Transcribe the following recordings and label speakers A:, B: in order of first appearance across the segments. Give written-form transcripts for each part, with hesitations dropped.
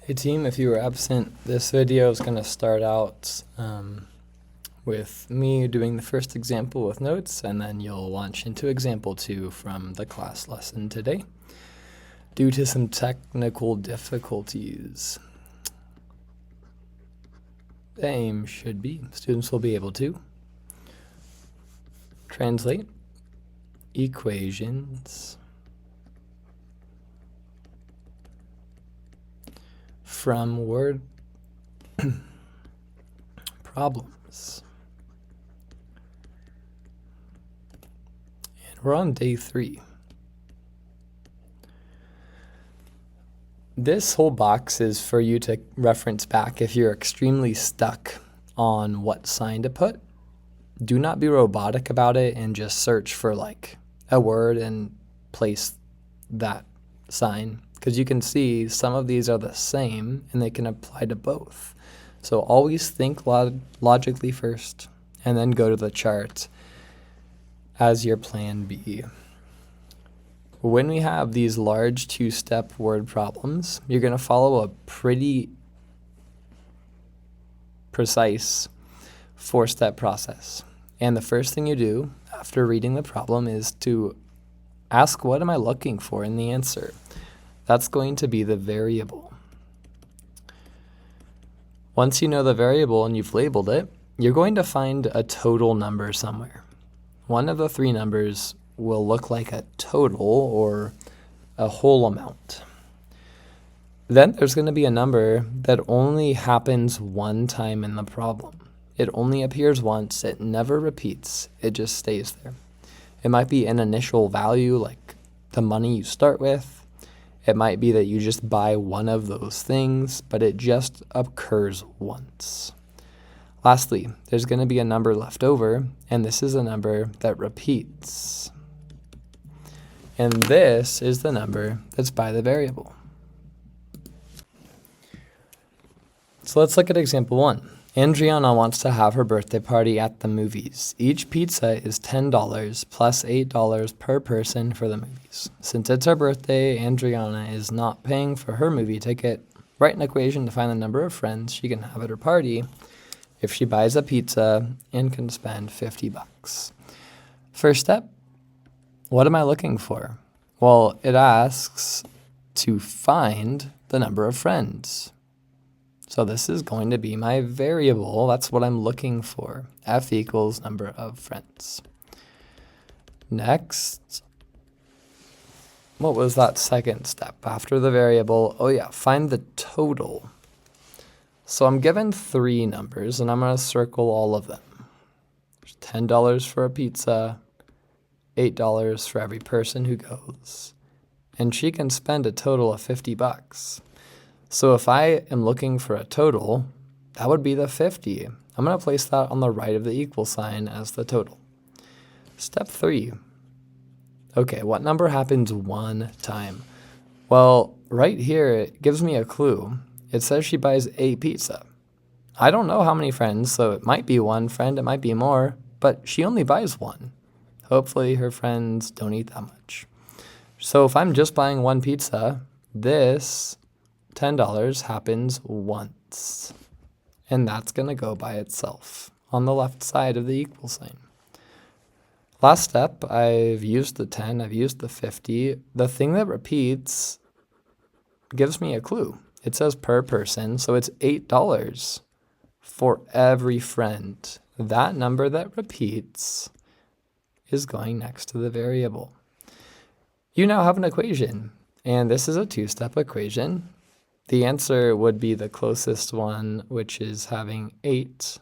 A: Hey team, if you were absent, this video is going to start out with me doing the first example with notes, and then you'll launch into example 2 from the class lesson today. Due to some technical difficulties, the aim should be students will be able to translate equations from word problems. And we're on day 3. This whole box is for you to reference back if you're extremely stuck on what sign to put. Do not be robotic about it and just search for like a word and place that sign, because you can see some of these are the same and they can apply to both. So always think logically first and then go to the chart as your plan B. When we have these large 2-step word problems, you're going to follow a pretty precise 4-step process. And the first thing you do after reading the problem is to ask, what am I looking for in the answer? That's going to be the variable. Once you know the variable and you've labeled it, you're going to find a total number somewhere. One of the 3 numbers will look like a total or a whole amount. Then there's going to be a number that only happens one time in the problem. It only appears once, it never repeats, it just stays there. It might be an initial value like the money you start with. It might be that you just buy one of those things, but it just occurs once. Lastly, there's going to be a number left over, and this is a number that repeats. And this is the number that's by the variable. So let's look at example 1. Andriana wants to have her birthday party at the movies. Each pizza is $10 plus $8 per person for the movies. Since it's her birthday, Andriana is not paying for her movie ticket. Write an equation to find the number of friends she can have at her party if she buys a pizza and can spend $50. First step, what am I looking for? Well, it asks to find the number of friends. So this is going to be my variable. That's what I'm looking for. F equals number of friends. Next, what was that second step after the variable? Oh yeah, find the total. So I'm given 3 numbers and I'm going to circle all of them. There's $10 for a pizza, $8 for every person who goes, and she can spend a total of $50. So if I am looking for a total, that would be the 50. I'm going to place that on the right of the equal sign as the total. Step 3. Okay, what number happens one time? Well, right here, it gives me a clue. It says she buys a pizza. I don't know how many friends, so it might be 1 friend, it might be more, but she only buys 1. Hopefully her friends don't eat that much. So if I'm just buying 1 pizza, this $10 happens once, and that's going to go by itself on the left side of the equal sign. Last step, I've used the 10, I've used the 50. The thing that repeats gives me a clue. It says per person, so it's $8 for every friend. That number that repeats is going next to the variable. You now have an equation, and this is a 2-step equation. The answer would be the closest one, which is having 8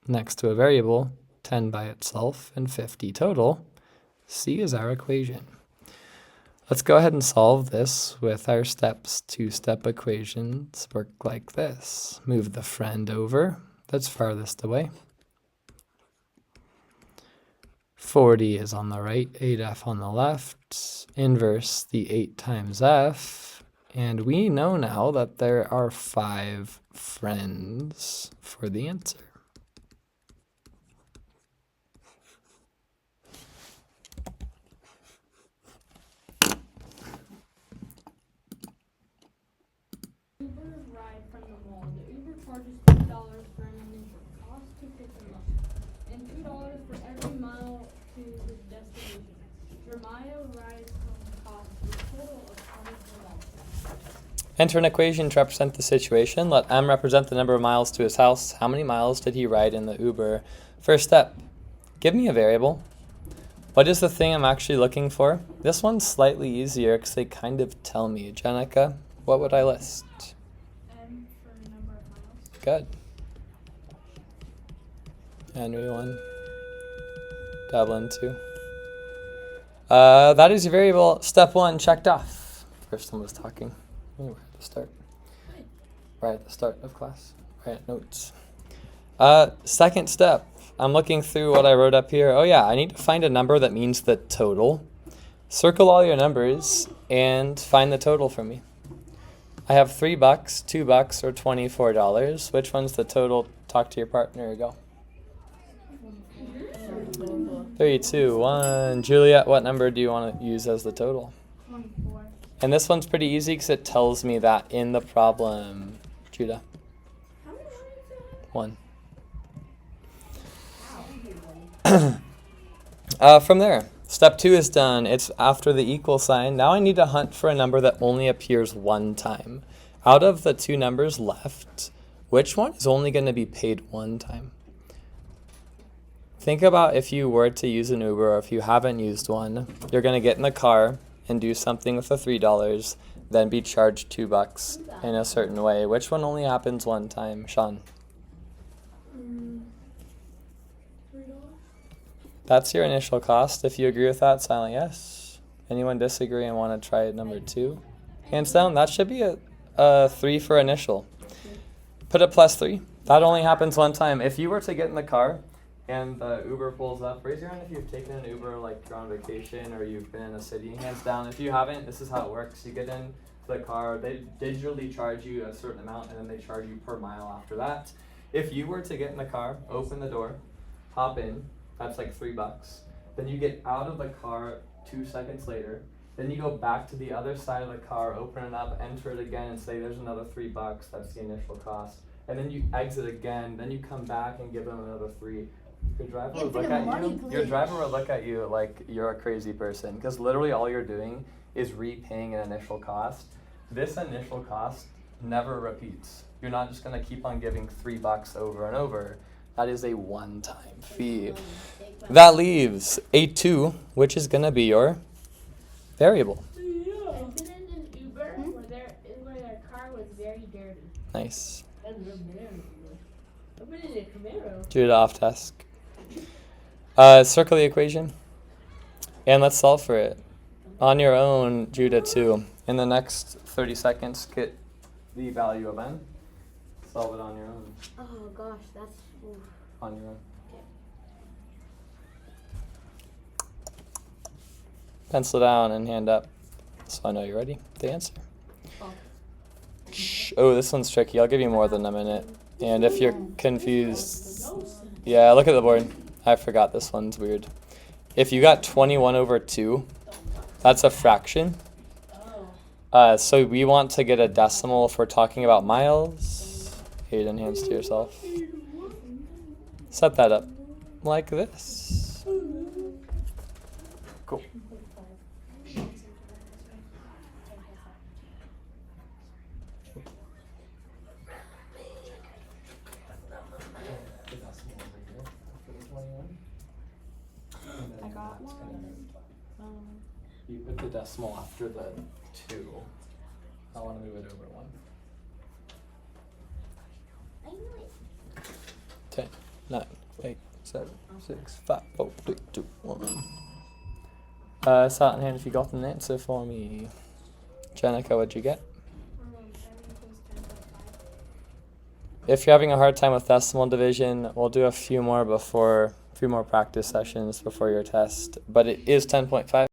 A: next to a variable, 10 by itself, and 50 total. C is our equation. Let's go ahead and solve this with our steps. 2-step equations work like this. Move the friend over that's farthest away. 40 is on the right, 8f on the left. Inverse the 8 times f. And we know now that there are 5 friends for the answer.
B: charges $2 for an initial cost to pick them up, and $2 for every mile to the destination. Jeremiah rides home costs a total of $24.
A: Enter an equation to represent the situation. Let M represent the number of miles to his house. How many miles did he ride in the Uber? First step, give me a variable. What is the thing I'm actually looking for? This one's slightly easier because they kind of tell me. Jenica, what would I list?
B: M for number of miles.
A: Good. Henry 1. Dublin 2. That is your variable. Step 1 checked off. First one was talking. Right at the start. Right at the start of class. Right at notes. Second step. I'm looking through what I wrote up here. Oh yeah, I need to find a number that means the total. Circle all your numbers and find the total for me. I have $3, $2, or $24. Which one's the total? Talk to your partner. Go. 3, 2, 1. Juliet, what number do you want to use as the total?
B: 24.
A: And this one's pretty easy because it tells me that in the problem. Judah.
B: How many lines do I
A: 1.
B: have?
A: From there, step 2 is done. It's after the equal sign. Now I need to hunt for a number that only appears one time. Out of the 2 numbers left, which one is only going to be paid one time? Think about if you were to use an Uber or if you haven't used one, you're going to get in the car and do something with the $3, then be charged $2 in a certain way. Which one only happens one time, Sean?
B: $3.
A: That's your initial cost. If you agree with that, silent yes. Anyone disagree and want to try number 2? Hands down, that should be a 3 for initial. Put it +3. That only happens one time. If you were to get in the car and the Uber pulls up, raise your hand if you've taken an Uber like you're on vacation or you've been in a city. Hands down. If you haven't, this is how it works. You get in the car, they digitally charge you a certain amount and then they charge you per mile after that. If you were to get in the car, open the door, hop in, that's like $3. Then you get out of the car 2 seconds later. Then you go back to the other side of the car, open it up, enter it again, and say there's another $3. That's the initial cost. And then you exit again. Then you come back and give them another 3. Your driver would look at you. Your driver would look at you like you're a crazy person because literally all you're doing is repaying an initial cost. This initial cost never repeats. You're not just gonna keep on giving $3 over and over. That is a one-time fee. That leaves a 2, which is going to be your variable.
B: I've been in an Uber where their car was very dirty.
A: Nice.
B: I've been in a Camaro.
A: Judah off task. Circle the equation. And let's solve for it. On your own, Judah too. In the next 30 seconds, get the value of n. Solve it on your own.
B: Oh gosh, that's... Oof.
A: On your own.
B: Okay.
A: Pencil down and hand up. So I know you're ready. The answer. Oh, this one's tricky. I'll give you more than a minute. And if you're confused, yeah, look at the board. I forgot this one's weird. If you got 21/2, that's a fraction. So we want to get a decimal if we're talking about miles. Hayden, hands to yourself. Set that up like this. Cool.
B: I got one.
A: You put the decimal after the 2. I want to move it over 1. 10, 9, 8, 7, 6, 5, 4, 3, 2, 1. Silent hand if you got an answer for me. Jenica, what'd you get?
B: 7 equals 10.5.
A: If you're having a hard time with decimal division, we'll do a few more practice sessions before your test. But it is 10.5.